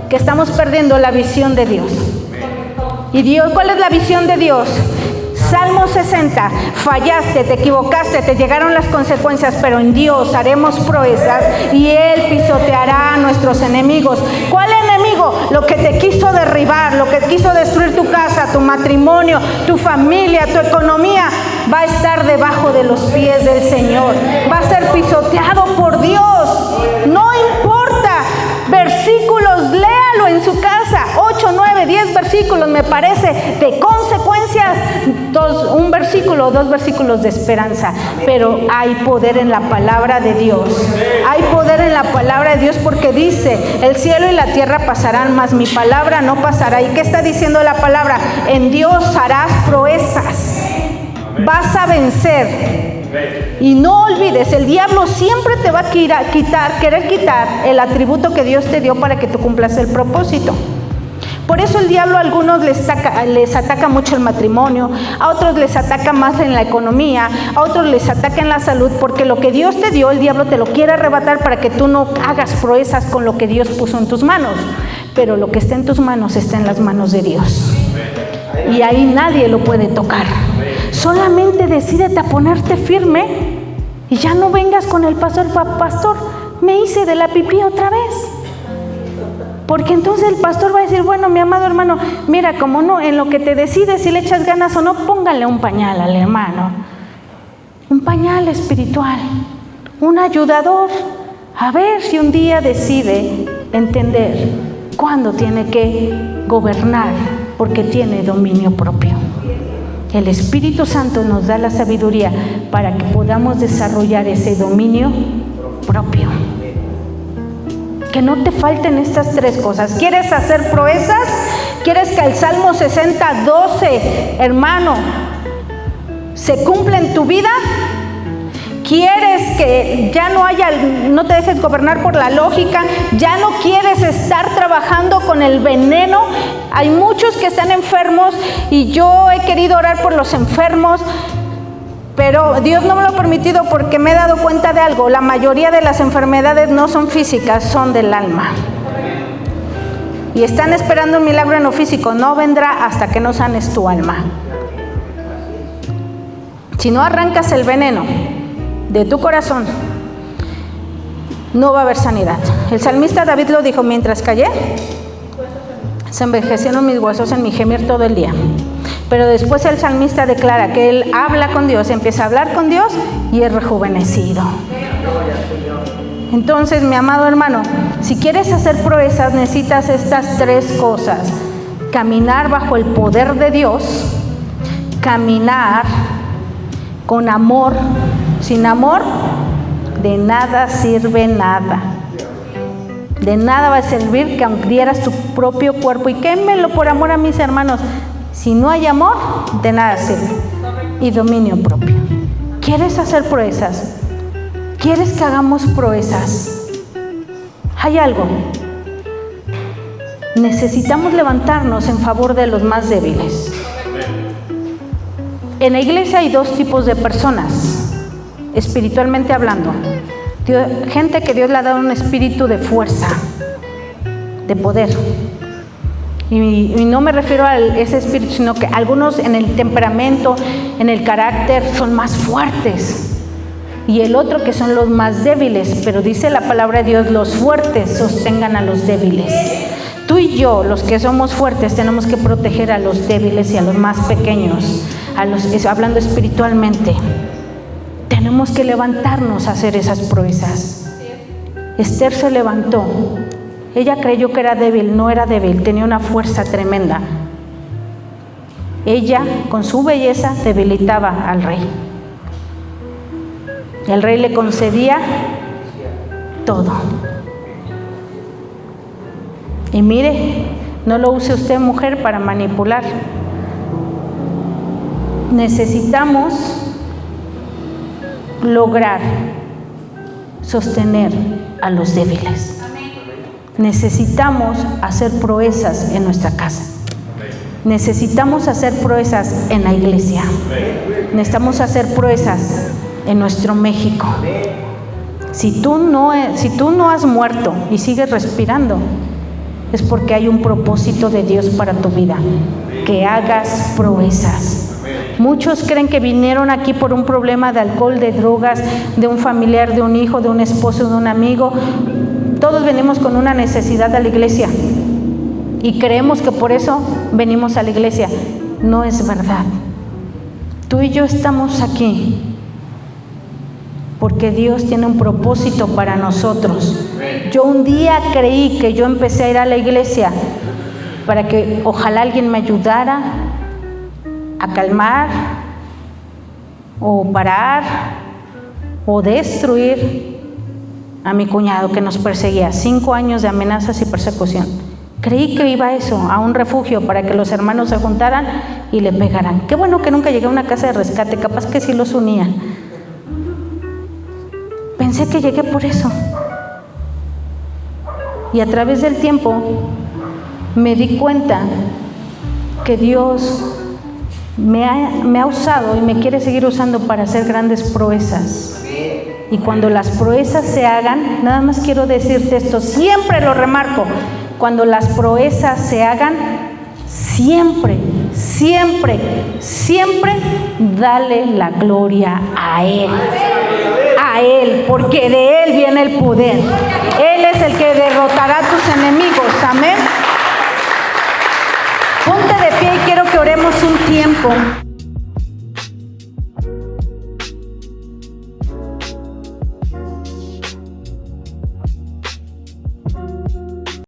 que estamos perdiendo la visión de Dios. ¿Y Dios? ¿Cuál es la visión de Dios? Salmo 60, fallaste, te equivocaste, te llegaron las consecuencias, pero en Dios haremos proezas y Él pisoteará a nuestros enemigos. ¿Cuál enemigo? Lo que te quiso derribar, lo que quiso destruir tu casa, tu matrimonio, tu familia, tu economía, va a estar debajo de los pies del Señor. Va a ser pisoteado por Dios. No importa. Versículos, léalo en su casa, 8, 9, 10 versículos, me parece, de consecuencias, un versículo, 2 versículos de esperanza. Pero hay poder en la palabra de Dios. Hay poder en la palabra de Dios, porque dice, el cielo y la tierra pasarán, mas mi palabra no pasará. ¿Y qué está diciendo la palabra? En Dios harás proezas. Vas a vencer. Y no olvides, el diablo siempre te va a querer quitar el atributo que Dios te dio para que tú cumplas el propósito. Por eso el diablo a algunos les ataca mucho el matrimonio, a otros les ataca más en la economía, a otros les ataca en la salud, porque lo que Dios te dio, el diablo te lo quiere arrebatar para que tú no hagas proezas con lo que Dios puso en tus manos. Pero lo que está en tus manos está en las manos de Dios. Y ahí nadie lo puede tocar. Solamente decídete a ponerte firme y ya no vengas con el pastor, me hice de la pipí otra vez. Porque entonces el pastor va a decir, bueno, mi amado hermano, mira, como no, en lo que te decides si le echas ganas o no, póngale un pañal al hermano. Un pañal espiritual, un ayudador. A ver si un día decide entender cuándo tiene que gobernar, porque tiene dominio propio. El Espíritu Santo nos da la sabiduría para que podamos desarrollar ese dominio propio. Que no te falten estas tres cosas. ¿Quieres hacer proezas? ¿Quieres que el Salmo 60:12, hermano, se cumpla en tu vida? ¿Quieres que ya no te dejes gobernar por la lógica? ¿Ya no quieres estar trabajando con el veneno? Hay muchos que están enfermos y yo he querido orar por los enfermos, pero Dios no me lo ha permitido porque me he dado cuenta de algo. La mayoría de las enfermedades no son físicas, son del alma. Y están esperando un milagro en lo físico. No vendrá hasta que no sanes tu alma. Si no arrancas el veneno de tu corazón, no va a haber sanidad. El salmista David lo dijo: mientras callé, se envejecieron mis huesos en mi gemir todo el día. Pero después el salmista declara que él habla con Dios, empieza a hablar con Dios y es rejuvenecido. Entonces, mi amado hermano, si quieres hacer proezas, necesitas estas tres cosas: caminar bajo el poder de Dios, caminar con amor. Sin amor, de nada sirve nada. De nada va a servir que aunque dieras tu propio cuerpo y quémelo por amor a mis hermanos. Si no hay amor, de nada sirve. Y dominio propio. ¿Quieres hacer proezas? ¿Quieres que hagamos proezas? Hay algo. Necesitamos levantarnos en favor de los más débiles. En la iglesia hay dos tipos de personas, espiritualmente hablando. Gente que Dios le ha dado un espíritu de fuerza, de poder. Y no me refiero a ese espíritu, sino que algunos en el temperamento, en el carácter, son más fuertes. Y el otro que son los más débiles. Pero dice la palabra de Dios: los fuertes sostengan a los débiles. Tú y yo, los que somos fuertes, tenemos que proteger a los débiles y a los más pequeños, hablando espiritualmente. Tenemos que levantarnos a hacer esas proezas. Esther se levantó. Ella creyó que era débil, no era débil, tenía una fuerza tremenda. Ella, con su belleza, debilitaba al rey. El rey le concedía todo. Y mire, no lo use usted, mujer, para manipular. Necesitamos lograr sostener a los débiles. Necesitamos hacer proezas en nuestra casa. Necesitamos hacer proezas en la iglesia. Necesitamos hacer proezas en nuestro México. Si tú no has muerto y sigues respirando, es porque hay un propósito de Dios para tu vida, que hagas proezas. Muchos creen que vinieron aquí por un problema de alcohol, de drogas, de un familiar, de un hijo, de un esposo, de un amigo. Todos venimos con una necesidad a la iglesia y creemos que por eso venimos a la iglesia. No es verdad. Tú y yo estamos aquí porque Dios tiene un propósito para nosotros. Yo un día creí que yo empecé a ir a la iglesia para que ojalá alguien me ayudara a calmar o parar o destruir a mi cuñado que nos perseguía. 5 años de amenazas y persecución. Creí que iba a eso, a un refugio para que los hermanos se juntaran y le pegaran. Qué bueno que nunca llegué a una casa de rescate, capaz que sí los unían. Pensé que llegué por eso. Y a través del tiempo me di cuenta que Dios me ha usado y me quiere seguir usando para hacer grandes proezas. Y cuando las proezas se hagan, nada más quiero decirte esto, siempre lo remarco, cuando las proezas se hagan, siempre, siempre, siempre dale la gloria a Él. A Él, porque de Él viene el poder. Él es el que derrotará a tus enemigos. Amén. Ponte de pie y quiero que oremos un tiempo.